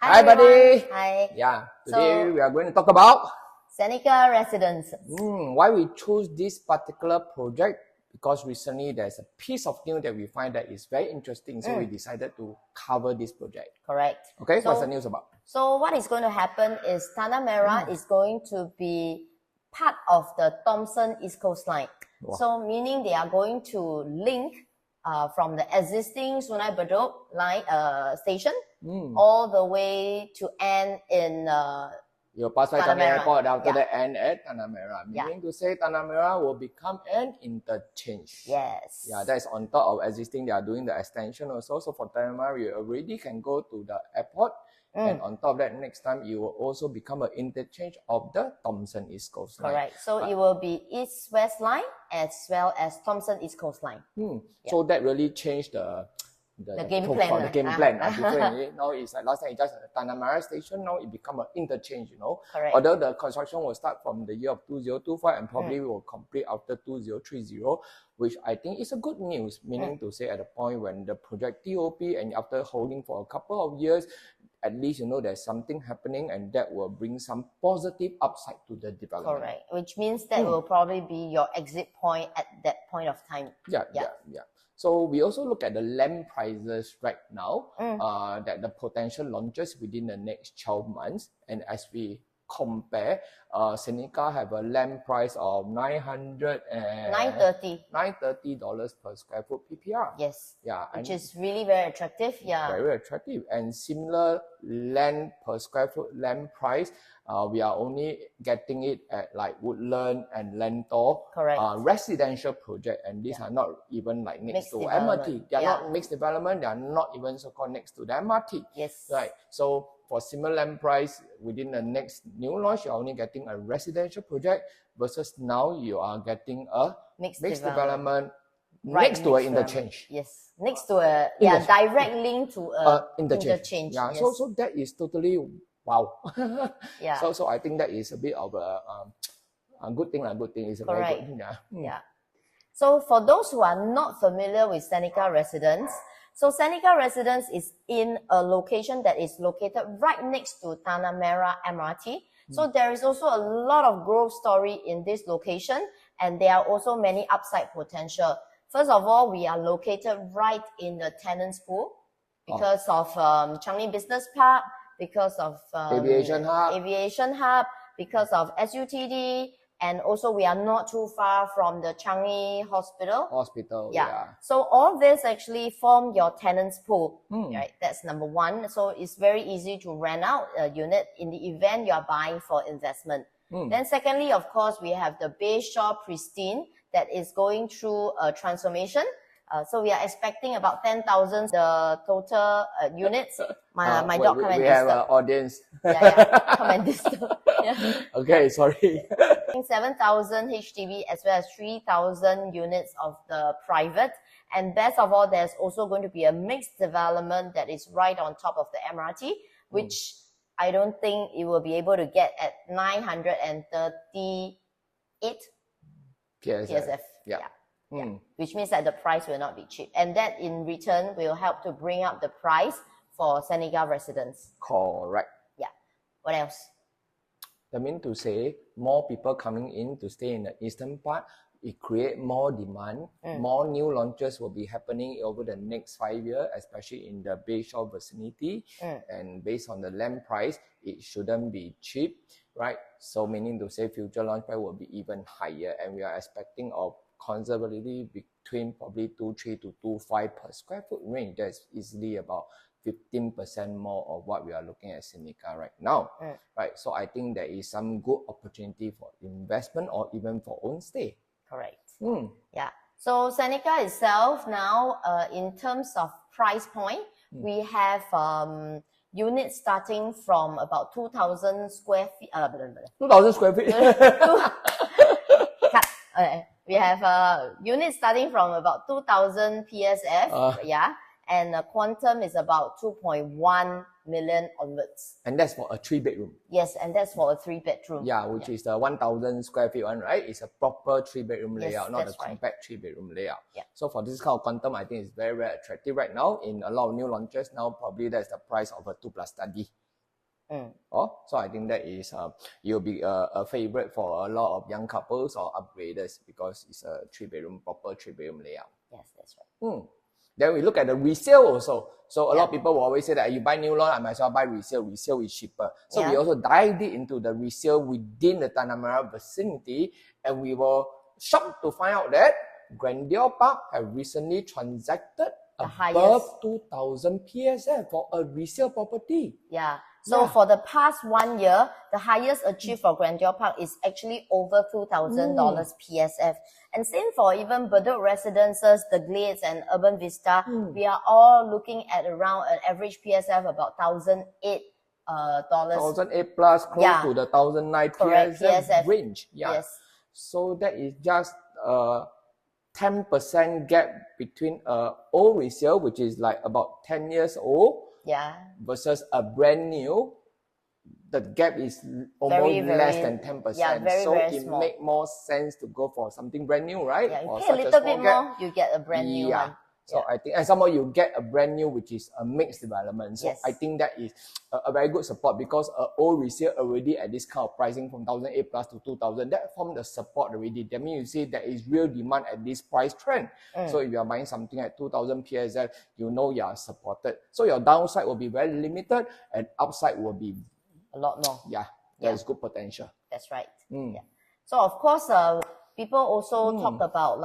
Hi buddy. Hi. Yeah, today we are going to talk about Sceneca Residence. Why we choose this particular project, because recently there's a piece of news that we find that is very interesting, so we decided to cover this project. Correct. Okay, what's the news about? So what is going to happen is Tanah Merah is going to be part of the Thomson East Coast Line. Wow. So meaning they are going to link from the existing Sungai Bedok line station all the way to end in You pass by Tanah Changi Merah. Airport, after Yeah. that end at Tanah Merah. Meaning to say Tanah Merah will become an interchange. Yes. Yeah, that's on top of existing. They are doing the extension also. So for Tanah Merah, you already can go to the airport. And on top of that, next time you will also become an interchange of the Thomson East Coast Line. Correct. So it will be East-West Line as well as Thomson East Coast Line. So that really changed the game plan. The game plan. Different. Now it's like last time it just a Tanah Merah station. Now it become an interchange. Correct. Although the construction will start from the year of 2025 and probably will complete after 2030, which I think is a good news. Meaning to say at the point when the project TOP and after holding for a couple of years, at least there's something happening and that will bring some positive upside to the development. Correct. Which means that will probably be your exit point at that point of time. Yeah. So we also look at the land prices right now, that the potential launches within the next 12 months. And as we compare, Sceneca have a land price of $930 per square foot PPR. Yes. Yeah. Which is really very attractive. Yeah. Very attractive. And similar land per square foot land price, we are only getting it at like Woodland and Lentor. Correct. Residential project, and these are not even like next to MRT. They are not mixed development. They are not even so-called next to the MRT. Yes. Right. So for similar land price within the next new launch, you're only getting a residential project versus now you are getting a mixed development next to an interchange. Yes. Next to a direct link to a interchange. Yeah. Yes. So that is totally wow. Yeah. So I think that is a bit of a good thing. A good thing is a very good thing. Yeah. So for those who are not familiar with Sceneca Residence, so Sceneca Residence is in a location that is located right next to Tanah Merah MRT. So there is also a lot of growth story in this location, and there are also many upside potential. First of all, we are located right in the tenants pool because of Changi Business Park, because of aviation hub, because of SUTD, and also we are not too far from the Changi Hospital. Yeah. So all this actually form your tenants pool, right? That's number one. So it's very easy to rent out a unit in the event you are buying for investment. Then secondly, of course, we have the Bayshore Pristine that is going through a transformation. So we are expecting about 10,000 the total units. My dog come and disturb. We have an audience. Come and disturb. Okay, sorry. 7,000 HDB as well as 3,000 units of the private. And best of all, there's also going to be a mixed development that is right on top of the MRT, which I don't think it will be able to get at 938 PSF. Yeah. Which means that the price will not be cheap. And that in return will help to bring up the price for Sceneca Residence. Correct. Yeah. What else? That means to say more people coming in to stay in the eastern part, it create more demand. More new launches will be happening over the next 5 years, especially in the Bayshore vicinity. And based on the land price, it shouldn't be cheap, right? So meaning to say future launch price will be even higher. And we are expecting of conservatively between probably 2.3 to 2.5 per square foot range. That's easily about 15% more of what we are looking at Sceneca right now. Right. So I think there is some good opportunity for investment or even for own stay. Correct. Yeah. So Sceneca itself now, in terms of price point, we have units starting from about 2,000 square feet. 2,000 square feet. We have units starting from about 2,000 PSF. And the quantum is about 2.1 million onwards. And that's for a 3-bedroom. Yes, and that's for a 3-bedroom. Yeah, which is the 1,000 square feet one, right? It's a proper 3-bedroom layout, not a compact 3-bedroom layout. Yeah. So for this kind of quantum, I think it's very, very attractive right now. In a lot of new launches now, probably that's the price of a 2+ study. Oh, so I think that is you'll be a favorite for a lot of young couples or upgraders because it's a proper 3-bedroom layout. Yes, that's right. Then we look at the resale also. So a lot of people will always say that you buy new lawn, I might as well buy resale. Resale is cheaper. So we also dived into the resale within the Tanah Merah vicinity, and we were shocked to find out that Grandeur Park have recently transacted above 2,000 PSF for a resale property. Yeah. So for the past 1 year, the highest achieved for Grandeur Park is actually over $2,000 PSF. And same for even Bedok Residences, the Glades and Urban Vista, we are all looking at around an average PSF about $1,008. $1,008 plus, close to the $1,009 PSF range. Yeah. Yes. So that is just 10% gap between old resale, which is like about 10 years old, versus a brand new. The gap is almost less than 10%. Yeah, very it small. makes more sense to go for something brand new, right? Yeah, you pay a little bit more, you get a brand new one. So I think, and somehow you get a brand new, which is a mixed development. So I think that is a very good support because old resale already at this kind of pricing from 1,008 plus to 2,000, that form the support already. That means you see there is real demand at this price trend. So if you are buying something at 2,000 PSF, you know you are supported. So your downside will be very limited and upside will be a lot more. Yeah, there is good potential. That's right. Yeah. So of course, people also talk about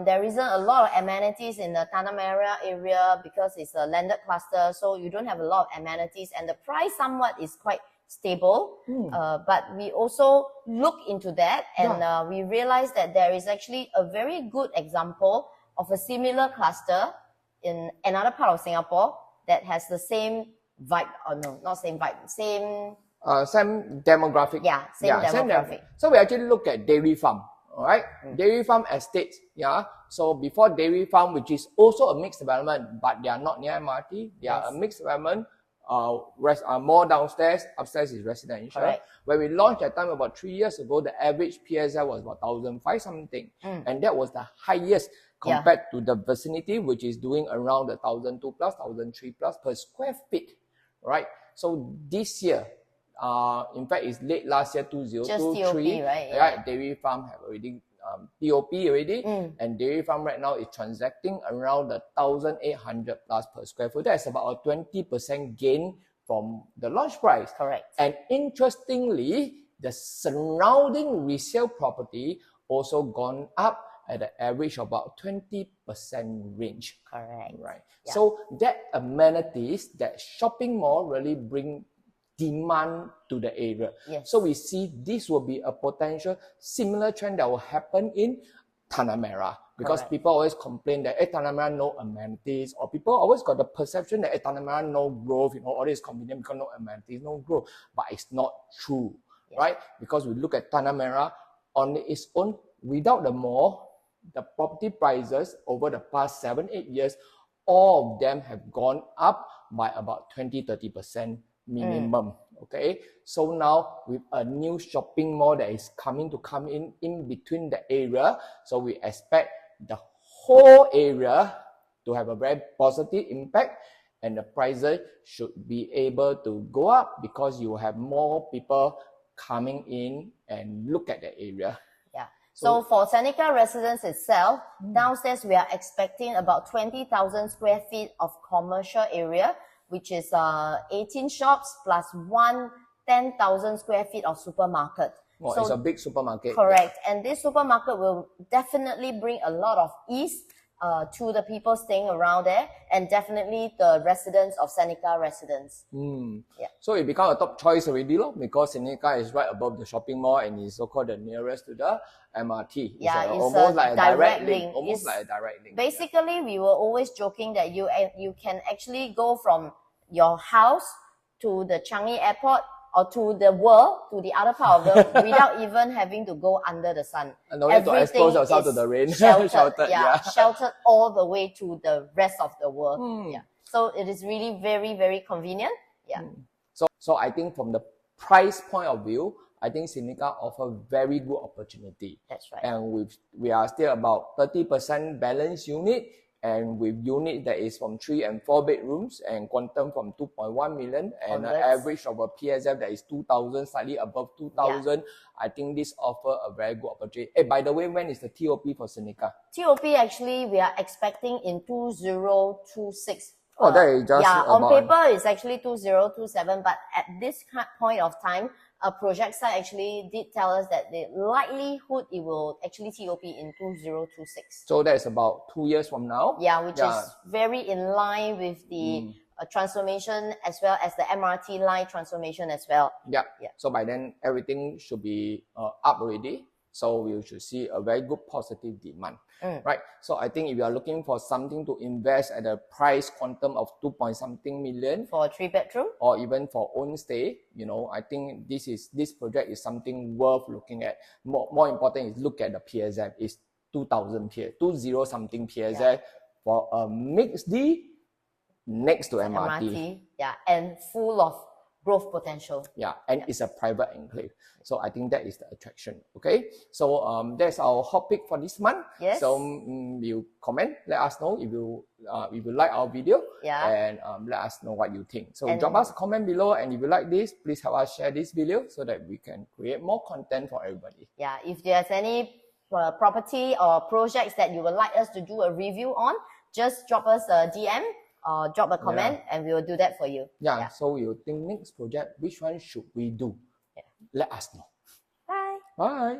there isn't a lot of amenities in the Tanah Merah area because it's a landed cluster, so you don't have a lot of amenities, and the price somewhat is quite stable. But we also look into that, and we realized that there is actually a very good example of a similar cluster in another part of Singapore that has the same vibe, or no, not same vibe, same demographic. Yeah, same demographic. So we actually look at Dairy Farm. All right, Dairy Farm Estates. Yeah, so before Dairy Farm, which is also a mixed development, but they are not near MRT. They are a mixed development. More downstairs, upstairs is residential. Correct. When we launched that time about 3 years ago, the average PSF was about 1,005 something, and that was the highest compared to the vicinity, which is doing around the 1,002 plus, 1,003 plus per square feet. Right. So this year, in fact, it's late last year, 2023. Right? Dairy Farm have already POP already, and Dairy Farm right now is transacting around the 1,800 plus per square foot. That's about a 20% gain from the launch price. Correct. And interestingly, the surrounding resale property also gone up at an average of about 20% range. Correct. Right. Yeah. So that amenities, that shopping mall really bring demand to the area. Yes. So we see this will be a potential similar trend that will happen in Tanah Merah. Because people always complain that Tanah Merah no amenities, or people always got the perception that Tanah Merah no growth, all this convenient because no amenities, no growth. But it's not true, right? Because we look at Tanah Merah on its own, without the mall, the property prices over the past 7-8 years, all of them have gone up by about 20-30% minimum. Okay, so now with a new shopping mall that is come in between the area, so we expect the whole area to have a very positive impact, and the prices should be able to go up because you have more people coming in and look at the area. So for Sceneca Residence itself, downstairs we are expecting about 20,000 square feet of commercial area, which is 18 shops plus 10,000 square feet of supermarket. Well, so it's a big supermarket. Correct. And this supermarket will definitely bring a lot of ease to the people staying around there, and definitely the residents of Sceneca Residence. So it become a top choice already, because Sceneca is right above the shopping mall and is so-called the nearest to the MRT. It's almost like a direct link. Almost like a direct link. Basically, we were always joking that you can actually go from your house to the Changi Airport or to the world, to the other part of the world, without even having to go under the sun. And no need to expose yourself to the rain. Sheltered, sheltered all the way to the rest of the world. So it is really very, very convenient. So I think from the price point of view, I think Sceneca offer very good opportunity. That's right. And we are still about 30% balance unit, and with unit that is from 3 and 4 bedrooms and quantum from 2.1 million and an average of a PSF that is 2,000, slightly above 2,000. I think this offer a very good opportunity. Hey, by the way, when is the TOP for Sceneca? TOP actually we are expecting in 2026. Oh, that is just on paper it's actually 2027, but at this point of time, a project site actually did tell us that the likelihood it will actually TOP in 2026. So that's about 2 years from now. Yeah, which is very in line with the transformation as well as the MRT line transformation as well. Yeah. So by then everything should be up already. So we should see a very good positive demand, right? So I think if you are looking for something to invest at a price quantum of 2-point-something million for a 3-bedroom, or even for own stay, you know, I think this project is something worth looking at. More important is look at the PSF. It's 2,000 20-something PSF for a mixed D next to MRT. Yeah, and full of growth potential. Yeah, and it's a private enclave. So I think that is the attraction. Okay, so that's our hot pick for this month. Yes. So you comment, let us know if you like our video, and let us know what you think. So drop us a comment below, and if you like this, please help us share this video so that we can create more content for everybody. Yeah, if there's any property or projects that you would like us to do a review on, just drop us a DM. Drop a comment and we will do that for you. So you think next project, which one should we do? Let us know. Bye. Bye.